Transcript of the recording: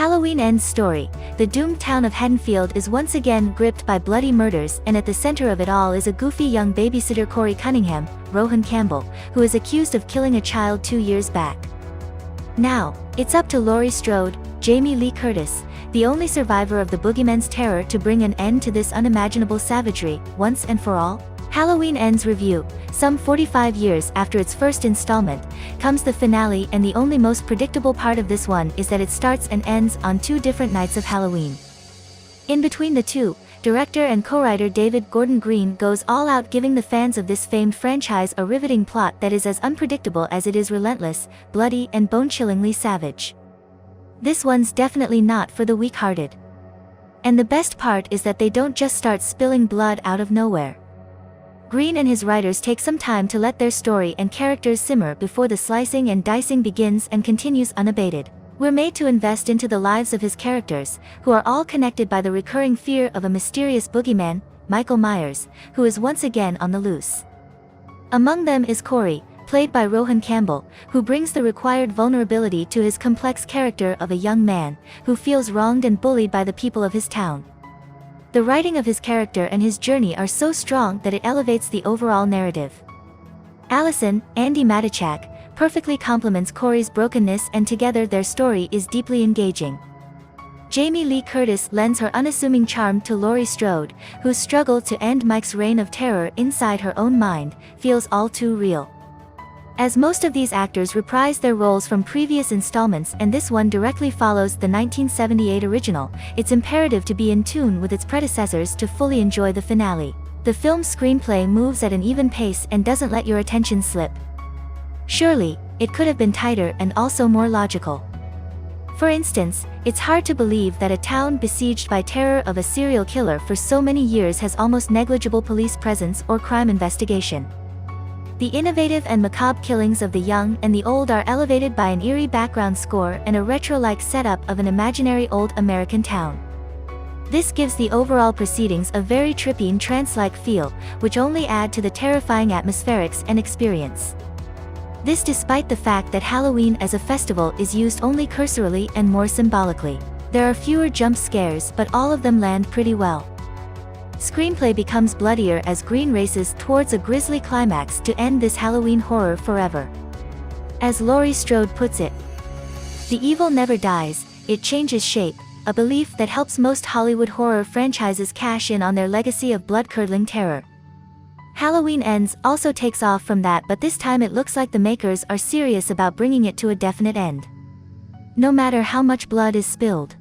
Halloween Ends story. The doomed town of Haddonfield is once again gripped by bloody murders, and at the center of it all is a goofy young babysitter, Corey Cunningham, Rohan Campbell, who is accused of killing a child 2 years back. Now, it's up to Laurie Strode, Jamie Lee Curtis, the only survivor of the boogeyman's terror, to bring an end to this unimaginable savagery, once and for all. Halloween Ends review. Some 45 years after its first installment, comes the finale, and the only most predictable part of this one is that it starts and ends on 2 different nights of Halloween. In between the two, director and co-writer David Gordon Green goes all out, giving the fans of this famed franchise a riveting plot that is as unpredictable as it is relentless, bloody, and bone-chillingly savage. This one's definitely not for the weak-hearted. And the best part is that they don't just start spilling blood out of nowhere. Green and his writers take some time to let their story and characters simmer before the slicing and dicing begins and continues unabated. We're made to invest into the lives of his characters, who are all connected by the recurring fear of a mysterious boogeyman, Michael Myers, who is once again on the loose. Among them is Corey, played by Rohan Campbell, who brings the required vulnerability to his complex character of a young man who feels wronged and bullied by the people of his town. The writing of his character and his journey are so strong that it elevates the overall narrative. Allison, Andi Matichak, perfectly complements Corey's brokenness, and together their story is deeply engaging. Jamie Lee Curtis lends her unassuming charm to Laurie Strode, whose struggle to end Mike's reign of terror inside her own mind feels all too real. As most of these actors reprise their roles from previous installments and this one directly follows the 1978 original, it's imperative to be in tune with its predecessors to fully enjoy the finale. The film's screenplay moves at an even pace and doesn't let your attention slip. Surely, it could have been tighter and also more logical. For instance, it's hard to believe that a town besieged by terror of a serial killer for so many years has almost negligible police presence or crime investigation. The innovative and macabre killings of the young and the old are elevated by an eerie background score and a retro-like setup of an imaginary old American town. This gives the overall proceedings a very trippy and trance-like feel, which only add to the terrifying atmospherics and experience. This despite the fact that Halloween as a festival is used only cursorily and more symbolically. There are fewer jump scares, but all of them land pretty well. Screenplay becomes bloodier as Green races towards a grisly climax to end this Halloween horror forever. As Laurie Strode puts it, "The evil never dies, it changes shape," a belief that helps most Hollywood horror franchises cash in on their legacy of blood-curdling terror. Halloween Ends also takes off from that, but this time it looks like the makers are serious about bringing it to a definite end. No matter how much blood is spilled.